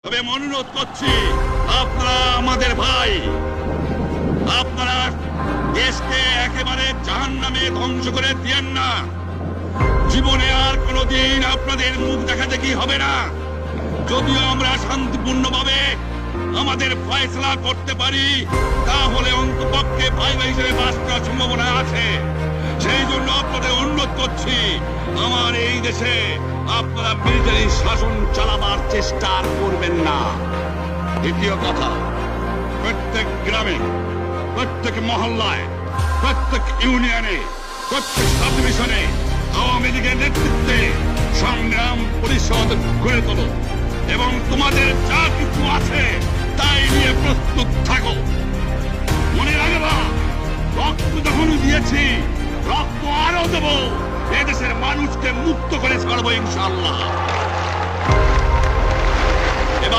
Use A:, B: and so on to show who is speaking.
A: তবে আমি অনুরোধ করছি, আপনারা আমাদের ভাই, আপনারা দেশকে একেবারে জাহান্নামে ধ্বংস করে দিয়েন না। জীবনে আর কোনোদিন আপনাদের মুখ দেখা দেখি হবে না। যদিও আমরা শান্তিপূর্ণভাবে আমাদের ফয়সলা করতে পারি, তাহলে অন্তপক্ষে ভাই ভাই হিসেবে বাস করার সম্ভাবনা আছে। সেই জন্য আপনাদের অনুরোধ করছি, আমার এই দেশে আপনারা মিলিটারি শাসন চালাবার চেষ্টা করবেন না। দ্বিতীয় কথা, প্রত্যেক গ্রামে, প্রত্যেক মহল্লায়, প্রত্যেক ইউনিয়নে, প্রত্যেক সাব ডিভিশনে আওয়ামী লীগের নেতৃত্বে সংগ্রাম পরিষদ গড়ে তোলো এবং তোমাদের যা কিছু আছে তাই নিয়ে প্রস্তুত থাকো। মনে রাখবা, রক্ত যখন দিয়েছি, রক্ত আরো দেবো। এদেশের মানুষকে মুক্ত করে ছাড়বো ইনশাআল্লাহ।